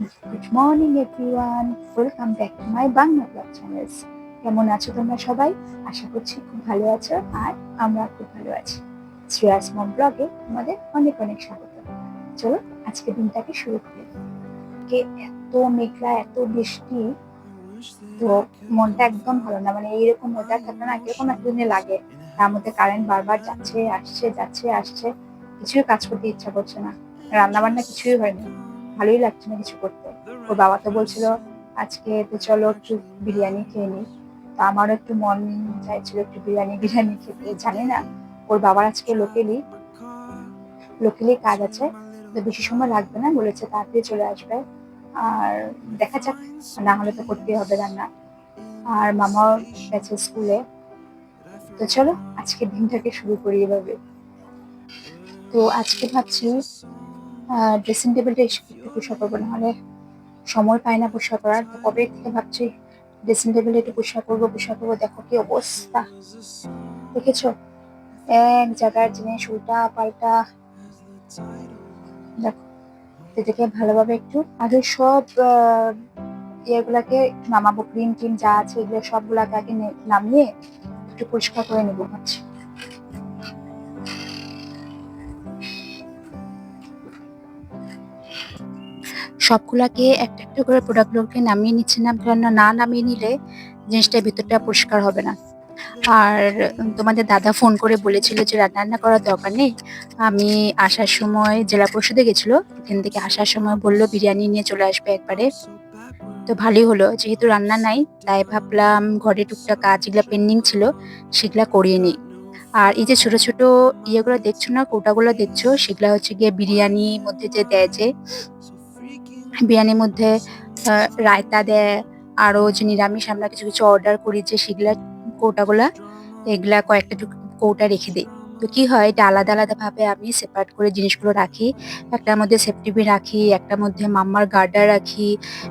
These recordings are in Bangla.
Good morning everyone, welcome back to my Bangla blog channels. কেমন আছো তোমরা সবাই? আশা করছি খুব ভালো আছো, আর আমরা খুব ভালো আছি। শ্রেয়াস মম ব্লগে তোমাদের অনেক অনেক স্বাগত। চলো আজকে দিনটাকে শুরু করি। এত মেঘলা, এত বৃষ্টি, তো মনটা একদম ভালো না। মানে এইরকম ওয়েদার থাকলে না কিরকম একটা দিনে লাগে। তার মধ্যে কারেন্ট বারবার যাচ্ছে আসছে যাচ্ছে আসছে, কিছুই কাজ করতে ইচ্ছা করছে না। রান্না বান্না কিছুই হয়নি, ভালোই লাগছে না কিছু করতে। ওর বাবা তো বলছিল আজকে তো চলো একটু বিরিয়ানি খেয়ে নিই। তো আমারও একটু মন চাইছিল একটু বিরিয়ানি বিরিয়ানি খেতে। জানি না, ওর বাবার আজকে লোকেলি লোকেলি কাজ আছে, তো বেশি সময় লাগবে না বলেছে, তাড়াতাড়ি চলে আসবে। আর দেখা যাক, না হলে তো করতেই হবে রান্না। আর মামাও গেছে স্কুলে। তো চলো আজকে দিনটাকে শুরু করি এভাবে। তো আজকে ভাবছি ড্রেসিং টেবিলটা একটু পরিষ্কার করবো, নাহলে সময় পাই না পরিষ্কার করার। তো কবে থেকে ভাবছি ড্রেসিং টেবিলটা একটু পরিষ্কার করবো। দেখো কি অবস্থা, দেখেছো? এক জায়গার জিনিস উল্টা পাল্টা। দেখো, এটাকে ভালোভাবে একটু আগে সব ইয়েগুলাকে নামাবো, ক্রিম টিম যা আছে এগুলো সবগুলাকে আগে নামিয়ে একটু পরিষ্কার করে নেবো ভাবছি। সবগুলাকে একটা একটা করে প্রোডাক্টগুলোকে নামিয়ে নিচ্ছিলাম, কারণ না নামিয়ে নিলে জিনিসটার ভিতরটা পরিষ্কার হবে না। আর তোমাদের দাদা ফোন করে বলেছিল যে রান্না বান্না করার দরকার নেই। আমি আসার সময় জেলা পরিষদে গেছিল, এখান থেকে আসার সময় বললো বিরিয়ানি নিয়ে চলে আসবে একবারে। তো ভালোই হলো, যেহেতু রান্না নাই তাই ভাবলাম ঘরে টুকটাক কাজ যেগুলো পেন্ডিং ছিল সেগুলা করিয়ে নিই। আর এই যে ছোট ছোট ইয়েগুলো দেখছো না, কৌটাগুলো দেখছো, সেগুলা হচ্ছে গিয়ে বিরিয়ানির মধ্যে যে দেয়, যে বিরিয়ানির মধ্যে রায়তা দেয়। আরো যে নিরামিষ আমরা কিছু কিছু অর্ডার করি, যে সেগুলা কৌটাগুলা, এগুলা কয়েকটা কৌটা রেখে দিই। তো কি হয়, এটা আলাদা আলাদা ভাবে আমি সেপারেট করে জিনিসগুলো রাখি। একটার মধ্যে সেফটি পিন রাখি, একটার মধ্যে মাম্মার গার্ডার রাখি,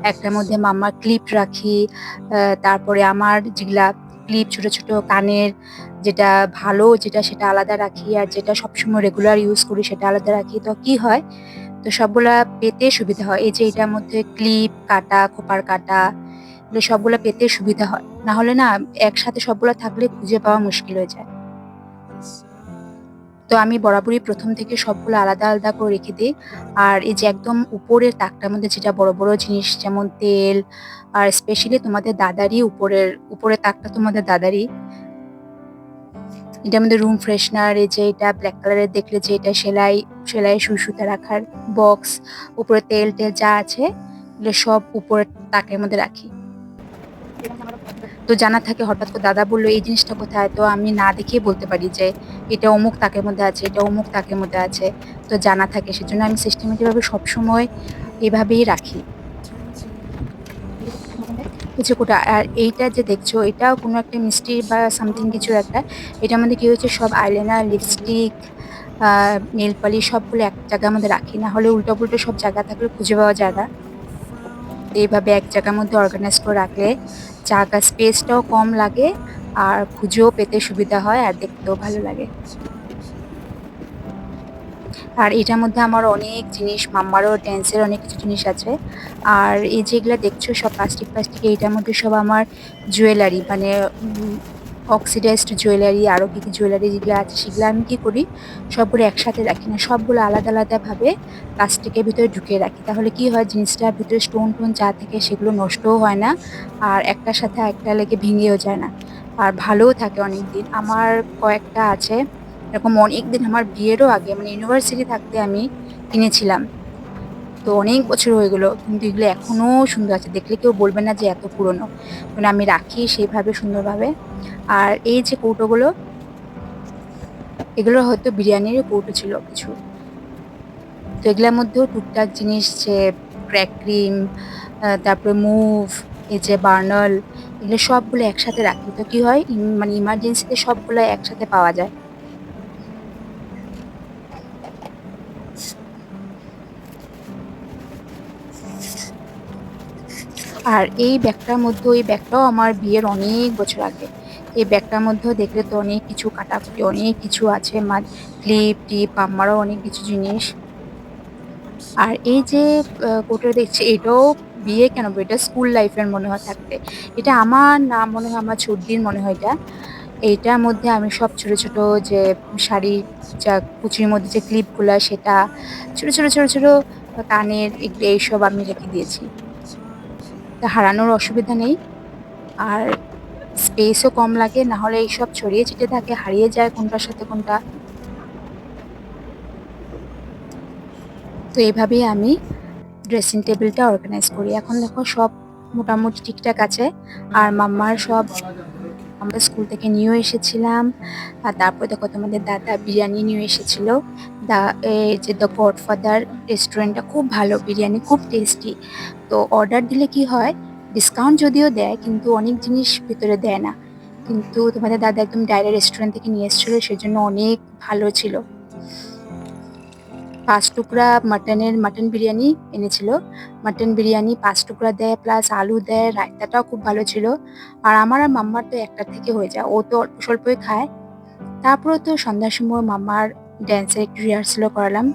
একটার মধ্যে মাম্মার ক্লিপ রাখি। তারপরে আমার যেগুলা ক্লিপ, ছোট ছোট কানের, যেটা ভালো যেটা সেটা আলাদা রাখি, আর যেটা সবসময় রেগুলার ইউজ করি সেটা আলাদা রাখি। তো কি হয়, তো সবগুলা পেতে সুবিধা হয়। এই যে এটার মধ্যে ক্লিপ কাটা, খোপার কাটা, এগুলো সবগুলা পেতে সুবিধা হয়। না হলে না একসাথে সবগুলা থাকলে খুঁজে পাওয়া মুশকিল হয়ে যায়। তো আমি বরাবরই প্রথম থেকে সবগুলো আলাদা আলাদা করে রেখে দিই। আর এই যে একদম উপরের তাকটার মধ্যে যেটা বড় বড় জিনিস, যেমন তেল, আর স্পেশালি তোমাদের দাদারই উপরের তাকটা তোমাদের দাদারই, এটার মধ্যে রুম ফ্রেশনার, এই যে এটা ব্ল্যাক কালারের দেখলে যে এটা সেলাই সুই সুতা রাখার বক্স, উপরে তেল টেল যা আছে এগুলো সব উপরের তাকের মধ্যে রাখি। তো জানা থাকে, হঠাৎ করে দাদা বললো এই জিনিসটা কোথায়, তো আমি না দেখেই বলতে পারি যে এটা অমুক তাকের মধ্যে আছে, এটা অমুক তাকের মধ্যে আছে। তো জানা থাকে, সেজন্য আমি সিস্টেমেটিক ভাবে সবসময় এভাবেই রাখি। এই যে কোটা, আর এইটা যে দেখছো এটাও কোনো একটা মিষ্টি বা সামথিং কিছু একটা। এটার মধ্যে কি হয়েছে, সব আইলাইনার, লিপস্টিক, নেল পালিশ সবগুলো এক জায়গার মধ্যে রাখি, না হলে উল্টো পুল্টো সব জায়গা থাকলে খুঁজে পাওয়া যায় না। এইভাবে এক জায়গার মধ্যে অর্গানাইজ করে রাখলে জায়গা স্পেসটাও কম লাগে, আর খুঁজেও পেতে সুবিধা হয়, আর দেখতেও ভালো লাগে। আর এটার মধ্যে আমার অনেক জিনিস, মাম্মারও ড্যান্সের অনেক কিছু জিনিস আছে। আর এই যেগুলা দেখছো সব প্লাস্টিক প্লাস্টিক, এইটার মধ্যে সব আমার জুয়েলারি, মানে অক্সিডাইজড জুয়েলারি, আরো কি কি জুয়েলারি যেগুলো আছে সেগুলো আমি কি করি, সবগুলো একসাথে রাখি না, সবগুলো আলাদা আলাদা ভাবে প্লাস্টিকের ভিতরে ঢুকিয়ে রাখি। তাহলে কি হয়, জিনিসটার ভিতরে স্টোন টোন যা থাকে সেগুলো নষ্টও হয় না, আর একটার সাথে একটা লেগে ভেঙেও যায় না, আর ভালোও থাকে অনেকদিন। আমার কয়েকটা আছে এরকম, অনেকদিন, আমার বিয়েরও আগে, মানে ইউনিভার্সিটি থাকতে আমি কিনেছিলাম। তো অনেক বছর হয়ে গেলো, কিন্তু এগুলো এখনো সুন্দর আছে, দেখলে কেউ বলবে না যে এত পুরনো। মানে আমি রাখি সেইভাবে সুন্দরভাবে। আর এই যে কৌটোগুলো, এগুলো হয়তো বিরিয়ানির কৌটো ছিল কিছু। তো এগুলোর মধ্যেও টুকটাক জিনিস, যে ক্র্যাক ক্রিম, তারপরে মুভ, এই যে বার্নাল, এগুলো সবগুলো একসাথে রাখি। তো কি হয়, মানে ইমার্জেন্সিতে সবগুলো একসাথে পাওয়া যায়। আর এই ব্যাগটার মধ্যে, এই ব্যাগটাও আমার বিয়ের অনেক বছর আগে। এই ব্যাগটার মধ্যেও দেখলে তো অনেক কিছু কাটাকুটি, অনেক কিছু আছে, ক্লিপ টিপ, আমারও অনেক কিছু জিনিস। আর এই যে কোটটা দেখছি এটাও বিয়ে কেন বলবো, এটা স্কুল লাইফের মনে হয় থাকতে। এটা আমার না মনে হয়, আমার ছর্দির মনে হয় এটা। এইটার মধ্যে আমি সব ছোট ছোট যে শাড়ি, যা কুচির মধ্যে যে ক্লিপগুলা, সেটা ছোট ছোট ছোট ছোট কানের এগুলো এইসব আমি রেখে দিয়েছি। তা হারানোর অসুবিধা নেই, আর স্পেসও কম লাগে, না হলে এইসব ছড়িয়ে ছিটিয়ে থাকে, হারিয়ে যায় কোনটার সাথে কোনটা। তো এইভাবেই আমি ড্রেসিং টেবিলটা অর্গানাইজ করি। এখন দেখো সব মোটামুটি ঠিকঠাক আছে। আর মাম্মার সব আমরা স্কুল থেকে নিয়েও এসেছিলাম। আর তারপর দেখো তোমাদের দাদা বিরিয়ানি নিয়ে এসেছিল। এই যে দ্য গডফাদার রেস্টুরেন্টটা খুব ভালো, বিরিয়ানি খুব টেস্টি। তো অর্ডার দিলে কি হয়, ডিসকাউন্ট যদিও দেয় কিন্তু অনেক জিনিস ভিতরে দেয় না। কিন্তু তোমাদের দাদা একদম ডাইরেক্ট রেস্টুরেন্ট থেকে নিয়ে এসেছিল, সেজন্য অনেক ভালো ছিল। ৫ টুকরা মাটন বিরিয়ানি এনেছিল। মাটন বিরিয়ানি ৫ টুকরা দেয়, প্লাস আলু দেয়, রায়তাটাও খুব ভালো ছিল। আর আমার আর মাম্মার তো একটার থেকে হয়ে যায়, ও তো অল্প স্বল্পই খায়। তারপরে তো সন্ধ্যার সময় মাম্মার ড্যান্সের একটু রিহার্সালও করালাম।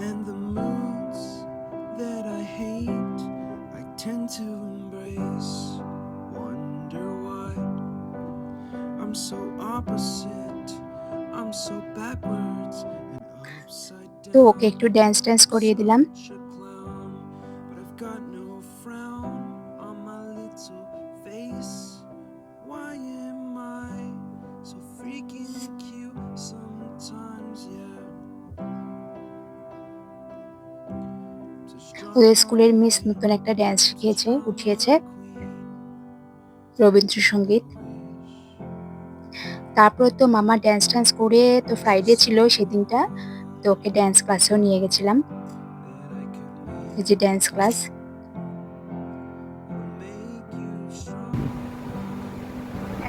And the moods that I hate, I tend to embrace. Wonder why I'm so opposite, I'm so backwards and upside তো down. ওকে একটু ড্যান্স করিয়ে দিলাম। Such a clown, but I've got no frown on my little face. Why am I so freaking cute sometimes? Yeah. ওদের স্কুলের মিস নতুন একটা ড্যান্স শিখিয়েছে, উঠিয়েছে রবীন্দ্রসঙ্গীত। তারপর তো মামা ড্যান্স করে, তো ফ্রাইডে ছিল সেদিনটা, তো ওকে ড্যান্স ক্লাসেও নিয়ে গেছিলাম। এই যে ড্যান্স ক্লাস।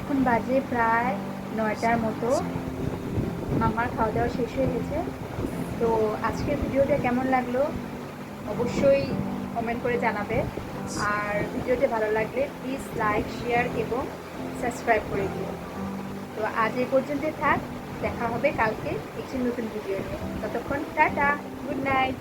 এখন বাজে প্রায় ৯টার মতো। মামার খাওয়া দাওয়া শেষ হয়ে গেছে। তো আজকের ভিডিওটা কেমন লাগলো অবশ্যই কমেন্ট করে জানাবে। আর ভিডিওটা ভালো লাগলে প্লিজ লাইক, শেয়ার এবং সাবস্ক্রাইব করে দিও। তো আজ এই পর্যন্তই থাক, দেখা হবে কালকে একটি নতুন ভিডিও নিয়ে। ততক্ষণ টাটা, গুড নাইট।